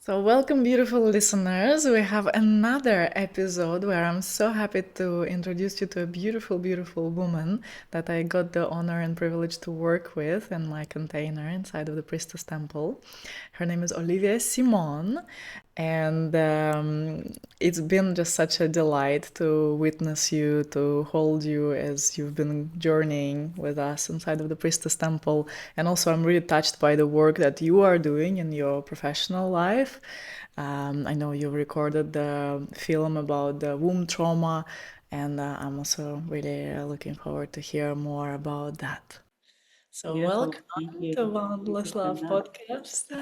So, welcome, beautiful listeners. We have another episode where I'm so happy to introduce you to a beautiful, beautiful woman that I got the honor and privilege to work with in my container inside of the Priestess Temple. Her name is Olivia Simone, and it's been just such a delight to witness you, to hold you as you've been journeying with us inside of the Priestess Temple. And also, I'm really touched by the work that you are doing in your professional life. I know you recorded the film about the womb trauma, and I'm also really looking forward to hear more about that. So, Beautiful. welcome Thank you. to Thank you Boundless so Love much. podcast.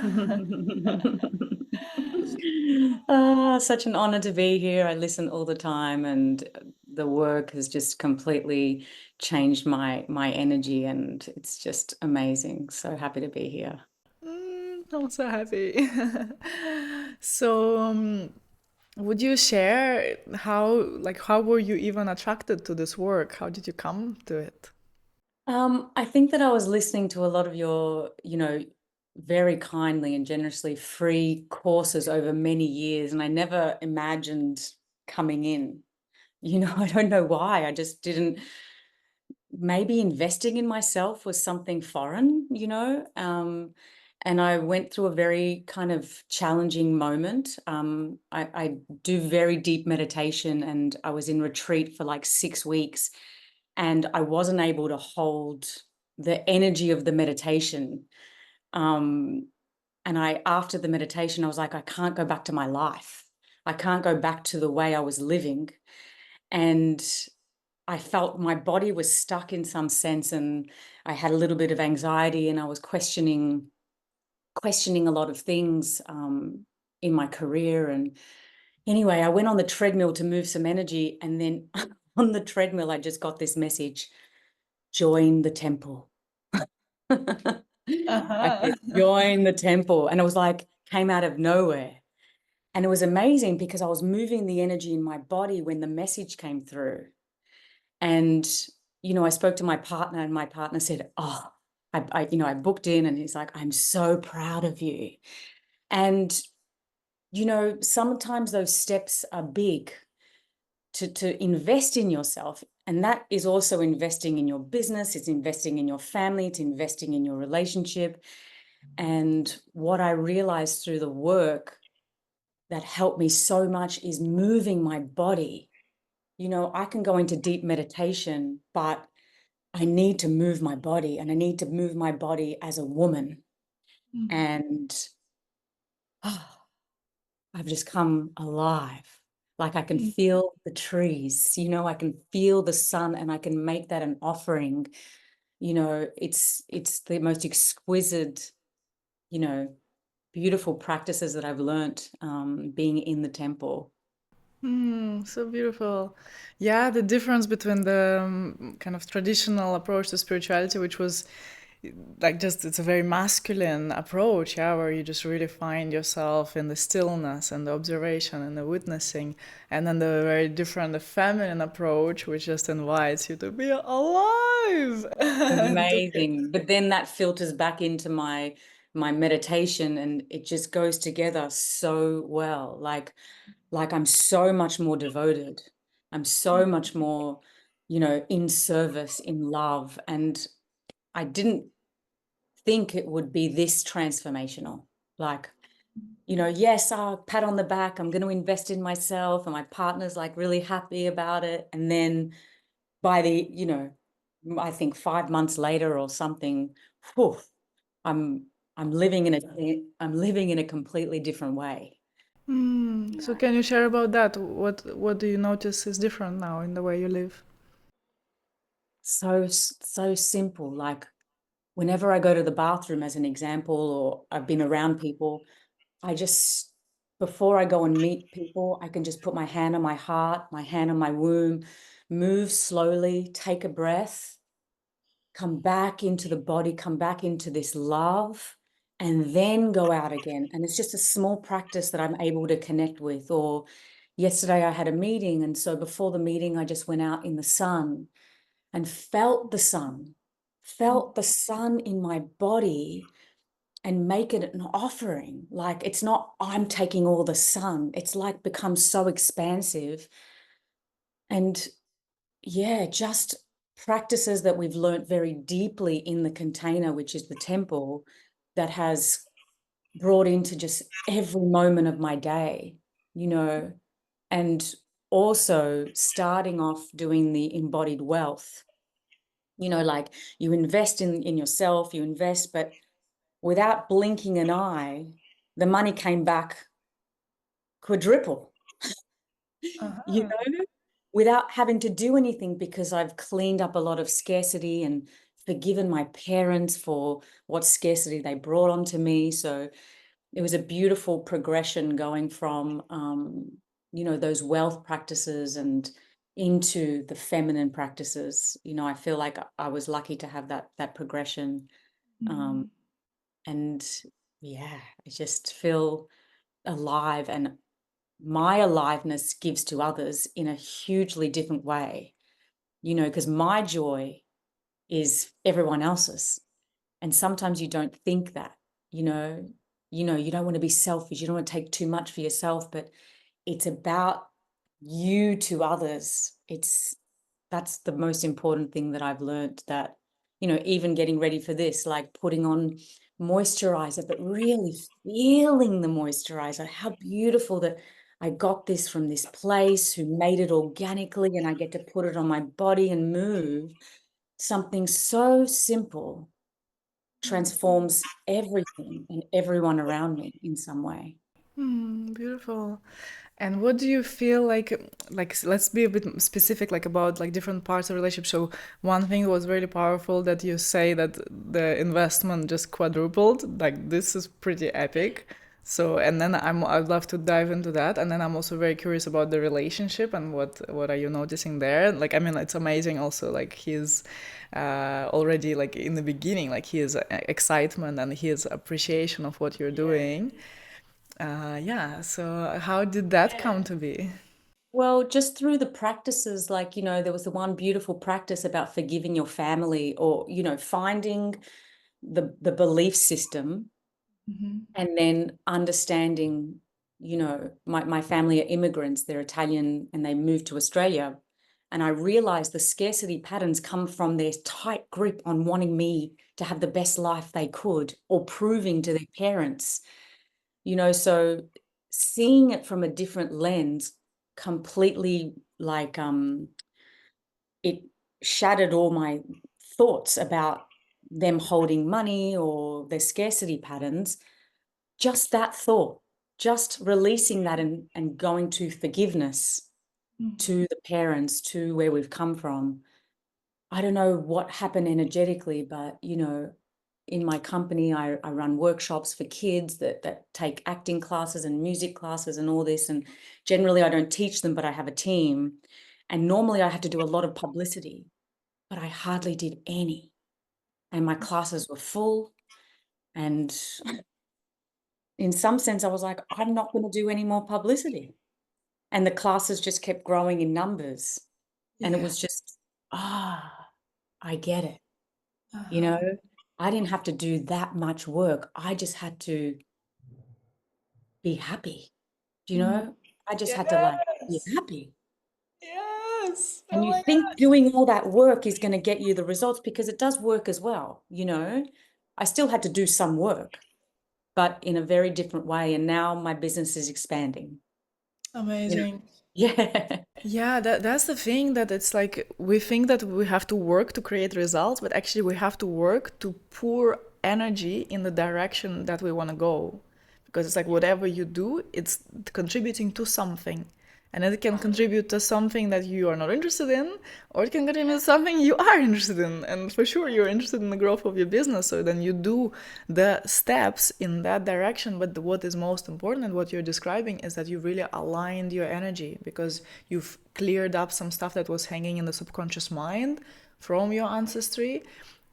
Such an honor to be here. I listen all the time, and the work has just completely changed my energy, and it's just amazing. So happy to be here. I'm so happy. So, would you share how were you even attracted to this work? How did you come to it? I think that I was listening to a lot of your, very kindly and generously free courses over many years, and I never imagined coming in. I don't know why. I just didn't. Maybe investing in myself was something foreign, and I went through a very kind of challenging moment. I do very deep meditation, and I was in retreat for like 6 weeks, and I wasn't able to hold the energy of the meditation. Um, and after the meditation, I was like, I can't go back to my life. I can't go back to the way I was living. And I felt my body was stuck in some sense, and I had a little bit of anxiety, and I was questioning a lot of things in my career. And anyway, I went on the treadmill to move some energy, and then on the treadmill, I just got this message: join the temple. I Uh-huh. said, join the temple, and it was like came out of nowhere. And it was amazing because I was moving the energy in my body when the message came through. And, I spoke to my partner, and my partner said, oh, I booked in, and he's like, I'm so proud of you. And, sometimes those steps are big to invest in yourself. And that is also investing in your business. It's investing in your family. It's investing in your relationship. And what I realized through the work that helped me so much is moving my body. I can go into deep meditation, but I need to move my body, and I need to move my body as a woman. And oh, I've just come alive. Like I can feel the trees, I can feel the sun, and I can make that an offering. It's the most exquisite, you know, beautiful practices that I've learnt being in the temple. So beautiful. Yeah, the difference between the kind of traditional approach to spirituality, which was like just it's a very masculine approach, yeah, where you just really find yourself in the stillness and the observation and the witnessing, and then the very different, the feminine approach, which just invites you to be alive and to Amazing. But then that filters back into my meditation, and it just goes together so well. Like I'm so much more devoted. I'm so much more, in service, in love. And I didn't think it would be this transformational. Like, yes, I'll pat on the back. I'm going to invest in myself, and my partner's like really happy about it. And then by I think 5 months later or something, whew, I'm I'm living in a completely different way. So can you share about that? What do you notice is different now in the way you live? So simple. Like whenever I go to the bathroom, as an example, or I've been around people, I just, before I go and meet people, I can just put my hand on my heart, my hand on my womb, move slowly, take a breath, come back into the body, come back into this love, and then go out again. And it's just a small practice that I'm able to connect with. Or yesterday I had a meeting, and so before the meeting, I just went out in the sun and felt the sun in my body. and make it an offering. Like, it's not, I'm taking all the sun. It's like becomes so expansive. And yeah, just practices that we've learnt very deeply in the container, which is the temple, that has brought into just every moment of my day, you know, and also starting off doing the embodied wealth, like you invest in yourself, you invest, but without blinking an eye, the money came back quadruple, you Uh-huh. know, without having to do anything, because I've cleaned up a lot of scarcity and forgiven my parents for what scarcity they brought onto me. So it was a beautiful progression going from, those wealth practices and into the feminine practices. I feel like I was lucky to have that progression. Um, and yeah, I just feel alive, and my aliveness gives to others in a hugely different way, because my joy is everyone else's. And sometimes you don't think that, you know, you don't want to be selfish. You don't want to take too much for yourself, but it's about you to others. That's the most important thing that I've learned, that, even getting ready for this, like putting on moisturizer, but really feeling the moisturizer, how beautiful that I got this from this place who made it organically, and I get to put it on my body and move. Something so simple transforms everything and everyone around me in some way. Beautiful. And what do you feel like let's be a bit specific like about like different parts of relationship. So one thing was really powerful that you say that the investment just quadrupled. Like this is pretty epic. So and then I'd love to dive into that. And then I'm also very curious about the relationship and what are you noticing there? Like I mean it's amazing also like his already like in the beginning like his excitement and his appreciation of what you're doing. Yeah, so how did that come to be? Well, just through the practices, like, there was the one beautiful practice about forgiving your family, or, finding the belief system, and then understanding, my family are immigrants, they're Italian and they moved to Australia. And I realized the scarcity patterns come from their tight grip on wanting me to have the best life they could, or proving to their parents, so seeing it from a different lens completely, like, it shattered all my thoughts about them holding money or their scarcity patterns. Just that thought, just releasing that, and going to forgiveness, to the parents, to where we've come from. I don't know what happened energetically, but in my company, I run workshops for kids that take acting classes and music classes and all this. And generally I don't teach them, but I have a team. And normally I have to do a lot of publicity, but I hardly did any. And my classes were full. And in some sense, I was like, I'm not going to do any more publicity. And the classes just kept growing in numbers. And it Yeah. was just, I get it. You Uh-huh. know, I didn't have to do that much work. I just had to be happy. I just had to, like, be Yes. happy. Yes. And Oh you my think gosh. doing all that work is going to get you the results, because it does work as well. I still had to do some work, but in a very different way. And now my business is expanding, you know. Amazing. Yeah. Yeah, that's the thing that it's like we think that we have to work to create results, but actually we have to work to pour energy in the direction that we want to go. Because it's like whatever you do, it's contributing to something. And it can contribute to something that you are not interested in, or it can contribute to something you are interested in. And for sure, you're interested in the growth of your business. So then you do the steps in that direction. But what is most important and what you're describing is that you really aligned your energy because you've cleared up some stuff that was hanging in the subconscious mind from your ancestry.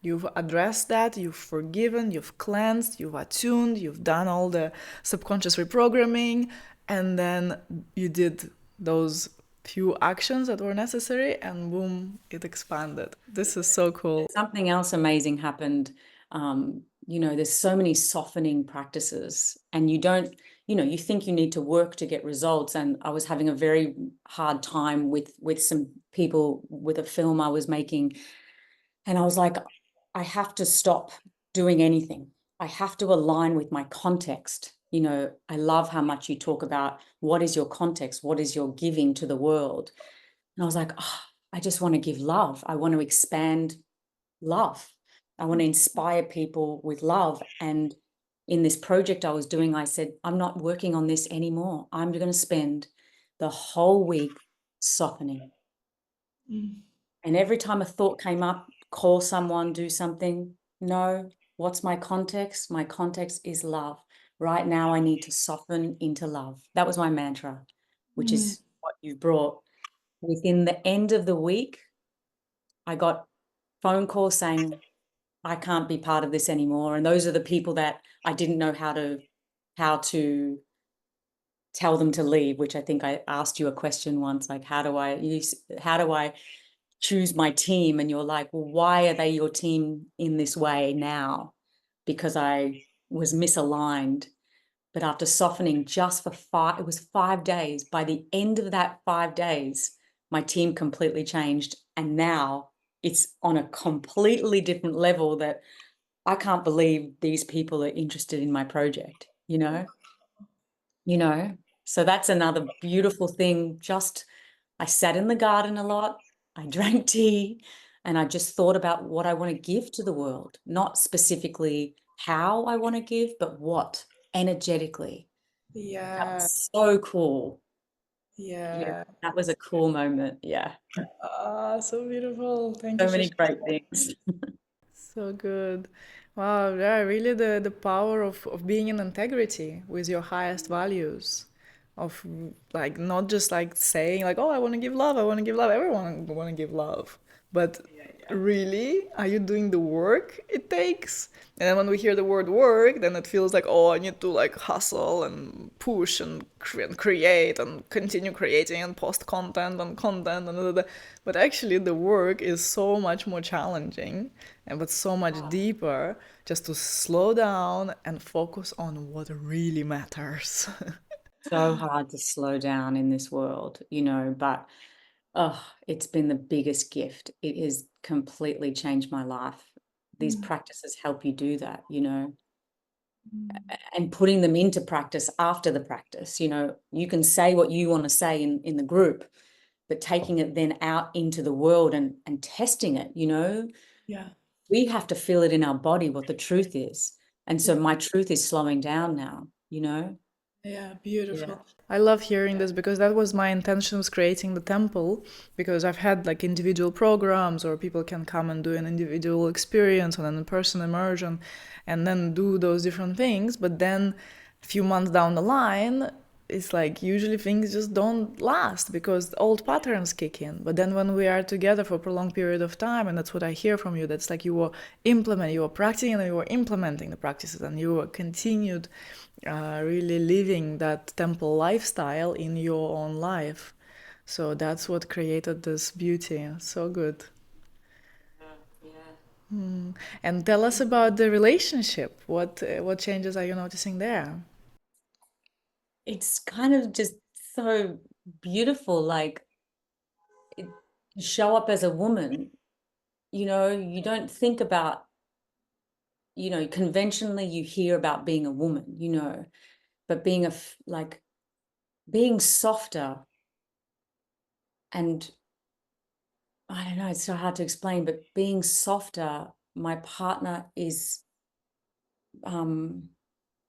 You've addressed that, you've forgiven, you've cleansed, you've attuned, you've done all the subconscious reprogramming, and then you did those few actions that were necessary, and boom, it expanded. This is so cool. Something else amazing happened. there's so many softening practices, and you don't, you think you need to work to get results. And I was having a very hard time with some people with a film I was making. And I was like, I have to stop doing anything. I have to align with my context. I love how much you talk about what is your context, what is your giving to the world. And I was like, oh, I just want to give love. I want to expand love. I want to inspire people with love. And in this project I was doing, I said, I'm not working on this anymore. I'm going to spend the whole week softening. Mm. And every time a thought came up, call someone, do something. No, what's my context? My context is love. Right now, I need to soften into love. That was my mantra, which Mm. is what you've brought. Within the end of the week, I got phone calls saying, I can't be part of this anymore. And those are the people that I didn't know how to tell them to leave, which I think I asked you a question once, like, how do I choose my team? And you're like, well, why are they your team in this way now? Because I was misaligned. But after softening just for it was 5 days. By the end of that 5 days, my team completely changed. And now it's on a completely different level that I can't believe these people are interested in my project, you know. So that's another beautiful thing. Just I sat in the garden a lot, I drank tea, and I just thought about what I want to give to the world, not specifically how I want to give, but what energetically. That Yeah, was so cool. Yeah, yeah. that was a cool moment. Yeah, Ah, so beautiful. Thank you so for many great sharing. things. So good. Wow, yeah, really the power of being in integrity with your highest values. Of like not just like saying like, oh, I want to give love, I want to give love. Everyone want to give love. But Yeah, yeah. really, are you doing the work it takes? And then when we hear the word work, then it feels like, oh, I need to like hustle and push and, and create and continue creating and post content and content and da, da, da. But actually, the work is so much more challenging and but so much deeper just to slow down and focus on what really matters. So hard to slow down in this world, but oh, it's been the biggest gift. It has completely changed my life. These practices help you do that, and putting them into practice after the practice. You can say what you want to say in the group, but taking it then out into the world and testing it, Yeah. we have to feel it in our body what the truth is. And so my truth is slowing down now. Yeah, Yeah. beautiful. I love hearing this because that was my intention was creating the temple because I've had like individual programs or people can come and do an individual experience and an in-person immersion and then do those different things. But then a few months down the line, it's like usually things just don't last because old patterns kick in. But then when we are together for a prolonged period of time, and that's what I hear from you, that's like you were you were practicing and you were implementing the practices and you were continued really living that temple lifestyle in your own life. So that's what created this beauty. So good. Yeah. And tell us about the relationship. What changes are you noticing there? It's kind of just so beautiful, like to show up as a woman, you don't think about, conventionally you hear about being a woman, but like being softer. And I don't know, it's so hard to explain, but being softer, my partner is um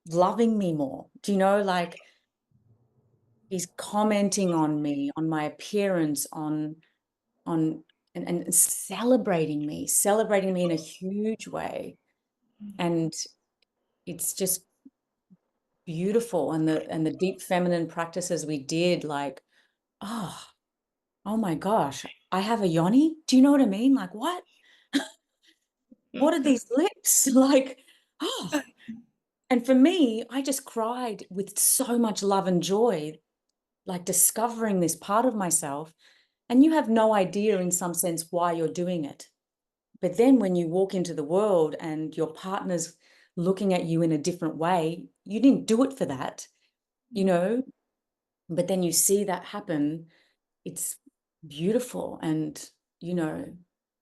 loving me more. Do you know, like he's commenting on me, on my appearance, on and celebrating me in a huge way. And it's just beautiful. And the deep feminine practices we did, like, oh, oh my gosh, I have a yoni. Do you know what I mean? Like, what are these lips? Like, oh. And for me, I just cried with so much love and joy, like discovering this part of myself. And you have no idea, in some sense, why you're doing it. But then when you walk into the world and your partner's looking at you in a different way. You didn't do it for that, you know, but then you see that happen. It's beautiful. And, you know,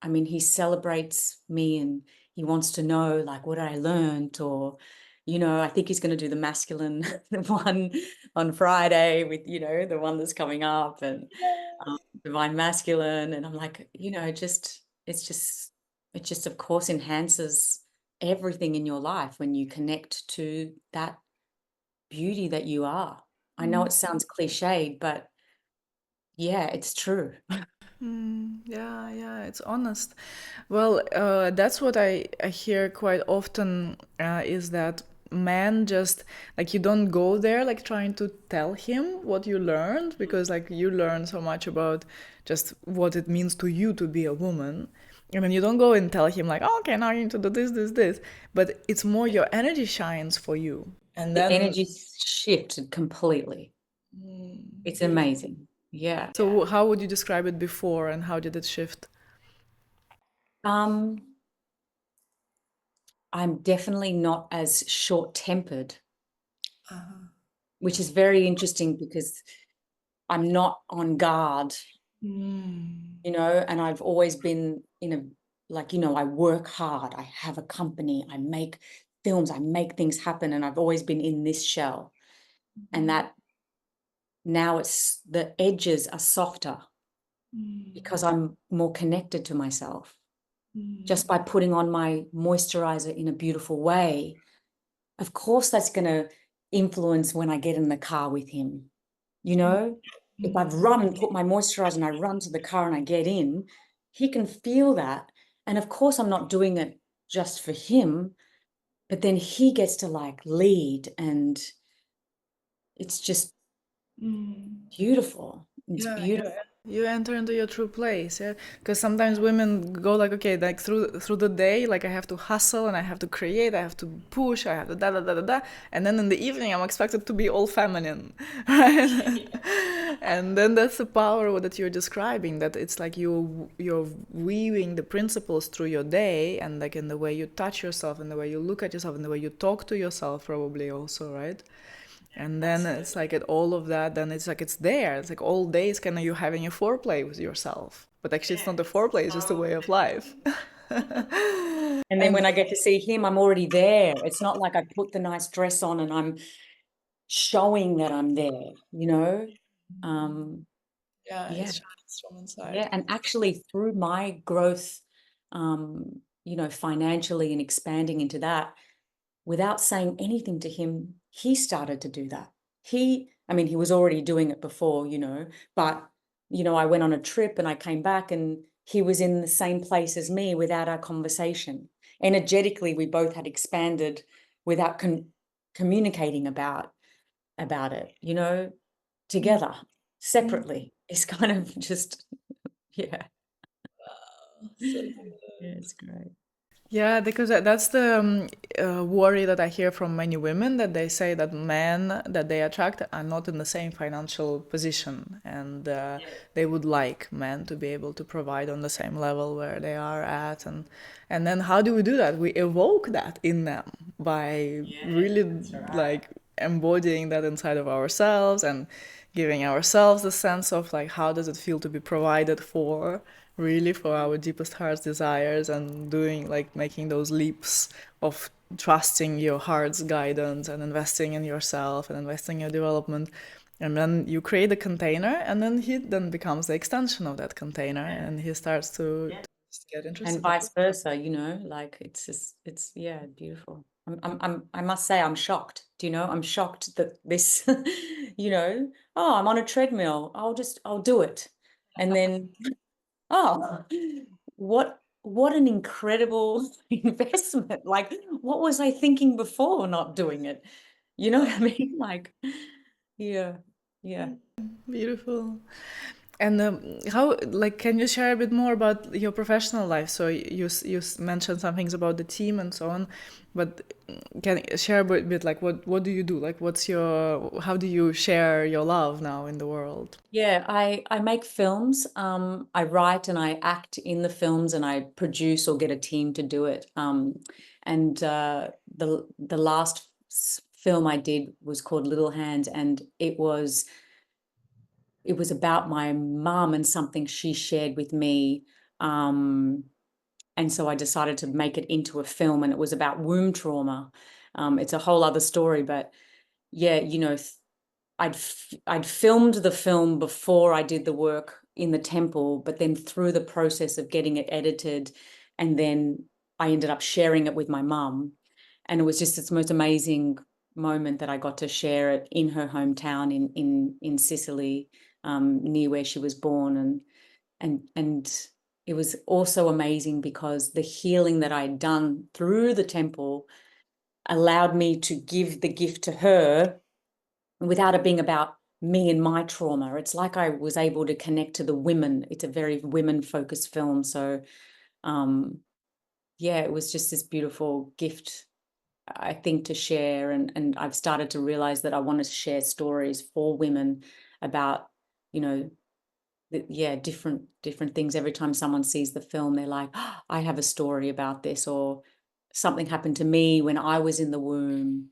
I mean, he celebrates me and he wants to know, like, what I learned, or, you know, I think he's going to do the masculine one on Friday with, you know, the one that's coming up, and divine masculine. And I'm like, you know, it just, of course, enhances everything in your life when you connect to that beauty that you are. I know it sounds cliched, but yeah, it's true. Yeah, yeah, it's honest. Well, that's what I hear quite often is that men just like you don't go there like trying to tell him what you learned because like you learn so much about just what it means to you to be a woman. And then you don't go and tell him like, oh, okay, now you need to do this, this, this. But it's more your energy shines for you. And The then, energy shifted completely. It's beautiful. amazing. Yeah. So how would you describe it before and how did it shift? Um, I'm definitely not as short-tempered, which is very interesting because I'm not on guard, you know, and I've always been in a, like, you know, I work hard, I have a company, I make films, I make things happen, and I've always been in this shell. And that now it's the edges are softer because I'm more connected to myself. Just by putting on my moisturizer in a beautiful way, of course, that's going to influence when I get in the car with him. You know, if I've run and put my moisturizer and I run to the car and I get in, he can feel that. And of course, I'm not doing it just for him, but then he gets to like lead, and it's just beautiful. It's Yeah, beautiful. you enter into your true place, yeah. Because sometimes women go like, okay, like through the day, like I have to hustle and I have to create, I have to push, I have to da da da da da, and then in the evening I'm expected to be all feminine, right? And then that's the power that you're describing. That it's like you're weaving the principles through your day, and like in the way you touch yourself, in the way you look at yourself, in the way you talk to yourself, probably also, right? And then it's like at all of that, then it's like it's there. It's like all day is kind of you having a foreplay with yourself. But actually, it's not a foreplay, it's just a way of life. And then And when I get to see him, I'm already there. It's not like I put the nice dress on and I'm showing that I'm there, you know? Um, yeah, it yeah, shines from inside. yeah. And actually through my growth, you know, financially and expanding into that, without saying anything to him, he started to do that. I mean, he was already doing it before, you know, but, you know, I went on a trip and I came back and he was in the same place as me without our conversation. Energetically, we both had expanded without communicating about it, you know, together, separately. It's kind of just, yeah, So yeah, it's great. yeah, because that's the worry that I hear from many women that they say that men that they attract are not in the same financial position, and they would like men to be able to provide on the same level where they are at, and then how do we do that? We evoke that in them by really like embodying that inside of ourselves and giving ourselves the sense of like how does it feel to be provided for really for our deepest heart's desires and doing like making those leaps of trusting your heart's guidance and investing in yourself and investing in your development, and then you create a container and then he then becomes the extension of that container and he starts to just get And interested in vice versa, you know, like it's just, it's, yeah, beautiful. I must say, I'm shocked. Do you know, I'm shocked that this, you know, oh, I'm on a treadmill. I'll do it. And then, oh, what an incredible investment. Like, what was I thinking before not doing it? You know what I mean? Like, yeah, yeah. beautiful. And how, like, can you share a bit more about your professional life? So mentioned some things about the team and so on, but can you share a bit like what do you do? Like, what's your how do you share your love now in the world? Yeah, I make films. I write and I act in the films and I produce or get a team to do it. And the last film I did was called Little Hands, and it was about my mum and something she shared with me. And so I decided to make it into a film, and it was about womb trauma. It's a whole other story, but yeah, I'd filmed the film before I did the work in the temple, but then through the process of getting it edited, and then I ended up sharing it with my mum, and it was just its most amazing moment that I got to share it in her hometown in Sicily, near where she was born, and it was also amazing because the healing that I'd done through the temple allowed me to give the gift to her without it being about me and my trauma. It's like I was able to connect to the women. It's a very women focused film. So, um, yeah, it was just this beautiful gift, I think, to share. And I've started to realize that I want to share stories for women about, you know, yeah, different things. Every time someone sees the film, they're like, oh, I have a story about this, or something happened to me when I was in the womb.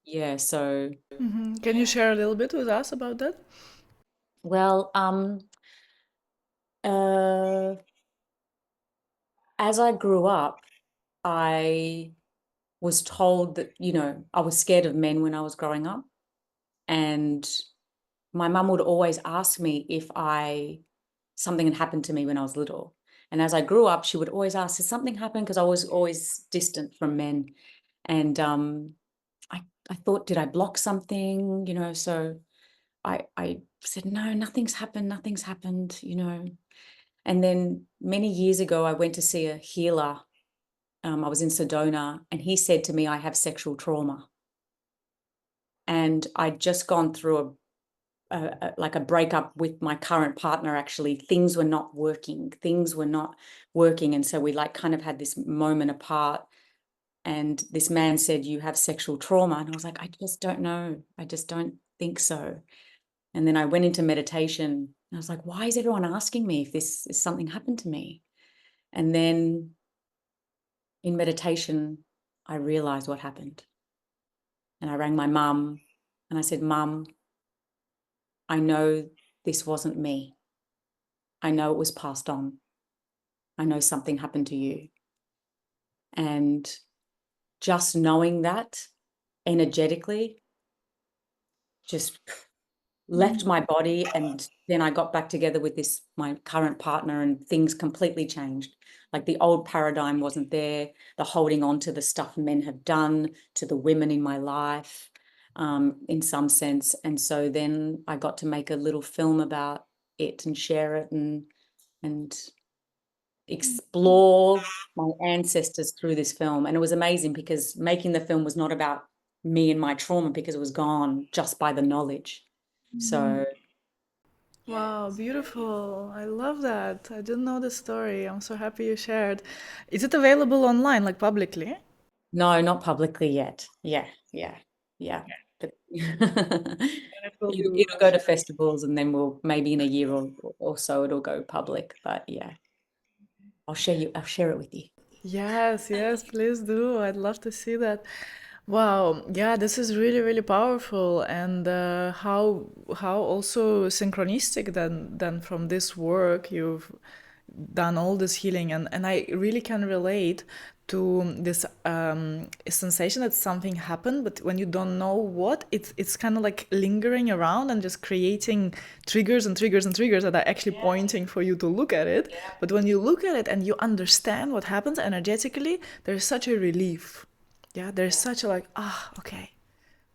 Yeah, so Can you share a little bit with us about that? well, uh, as I grew up, I was told that, I was scared of men when I was growing up. And my mum would always ask me if something had happened to me when I was little. And as I grew up, she would always ask, has something happened? Because I was always distant from men. And I thought, did I block something? So I said, no, nothing's happened, nothing's happened. And then many years ago, I went to see a healer. I was in Sedona, and he said to me, I have sexual trauma. And I'd just gone through like a breakup with my current partner. Actually, things were not working, and so we like kind of had this moment apart, and this man said, you have sexual trauma. And I was like, I just don't know, I just don't think so. And then I went into meditation, and I was like, why is everyone asking me if this is something happened to me? And then in meditation, I realized what happened, and I rang my mum, and I said, Mum, I know this wasn't me. I know it was passed on. I know something happened to you. And just knowing that energetically just left my body. And then I got back together with my current partner, and things completely changed. Like the old paradigm wasn't there, the holding on to the stuff men have done to the women in my life, in some sense. And so then I got to make a little film about it and share it, and explore my ancestors through this film. And it was amazing because making the film was not about me and my trauma, because it was gone just by the knowledge. So Wow, beautiful. I love that. I didn't know the story. I'm so happy you shared. Is it available online, like publicly? no, not publicly yet. Yeah, yeah, yeah. But And it will be it'll go to festivals, and then we'll maybe in a year or so it'll go public. But yeah, I'll share it with you. Yes, yes, please do. I'd love to see that. Wow, yeah, this is really, really powerful, and how also synchronistic then from this work you've done all this healing, and I really can relate to this sensation that something happened, but when you don't know what, it's kind of like lingering around and just creating triggers and triggers and triggers that are actually pointing for you to look at it. But when you look at it and you understand what happens energetically, there's such a relief. Yeah, there's such a like, okay,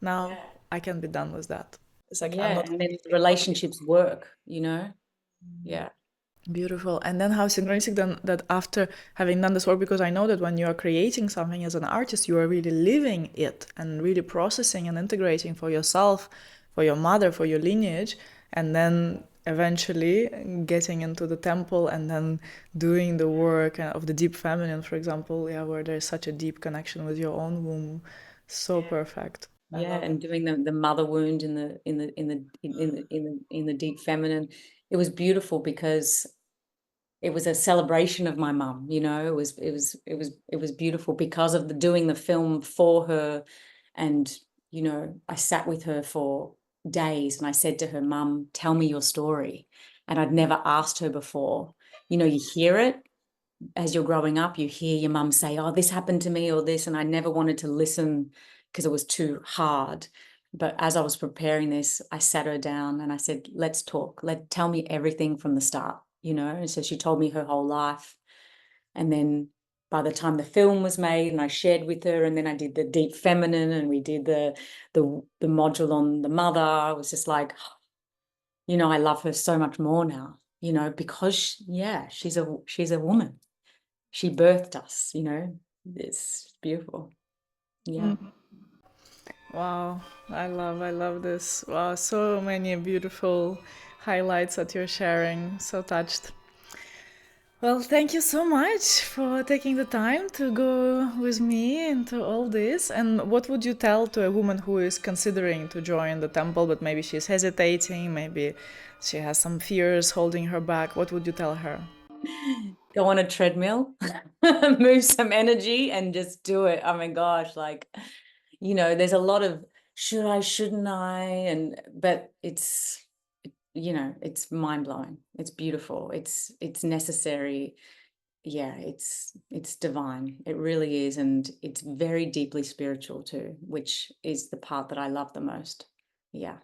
now I can be done with that. It's like I'm Yeah, not and then the relationships work. Yeah. beautiful. And then how synchronistic then that after having done this work, because I know that when you are creating something as an artist, you are really living it and really processing and integrating for yourself, for your mother, for your lineage, and then eventually getting into the temple and then doing the work of the deep feminine, for example, yeah, where there's such a deep connection with your own womb. So perfect. I Yeah, love it. and doing the mother wound in the deep feminine. It was beautiful because it was a celebration of my mum. It was beautiful because of the doing the film for her. And I sat with her for days and I said to her, "Mum, tell me your story." And I'd never asked her before. You hear it as you're growing up, you hear your mum say, "Oh, this happened to me," or this, and I never wanted to listen because it was too hard. But as I was preparing this, I sat her down and I said, "Let's talk. Tell me everything from the start." And so she told me her whole life. And then by the time the film was made and I shared with her, and then I did the deep feminine and we did the module on the mother, I was just like, I love her so much more now, because yeah, she's a woman. She birthed us. It's beautiful. Yeah. Wow, I love this. Wow, so many beautiful highlights that you're sharing. So touched. Well, thank you so much for taking the time to go with me into all this. And what would you tell to a woman who is considering to join the temple, but maybe she's hesitating, maybe she has some fears holding her back? What would you tell her? Go on a treadmill, move some energy and just do it. Oh my gosh, there's a lot of should I, shouldn't I? But it's mind-blowing. It's beautiful. It's necessary. Yeah, it's divine. It really is. And it's very deeply spiritual too, which is the part that I love the most. Yeah.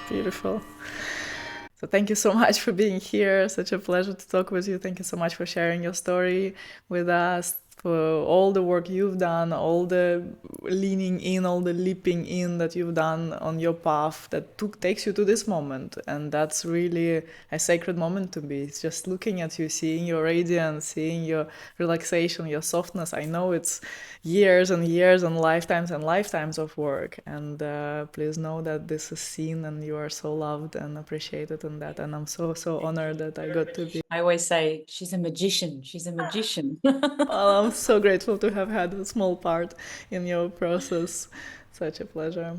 Beautiful. So thank you so much for being here. Such a pleasure to talk with you. Thank you so much for sharing your story with us, for all the work you've done, all the leaning in, all the leaping in that you've done on your path that takes you to this moment. And that's really a sacred moment to be. It's just looking at you, seeing your radiance, seeing your relaxation, your softness. I know it's years and years and lifetimes of work. And please know that this is seen and you are so loved and appreciated in that. And I'm so, so honored that I got to be. I always say she's a magician. She's a magician. Well, I'm so grateful to have had a small part in your process. Such a pleasure.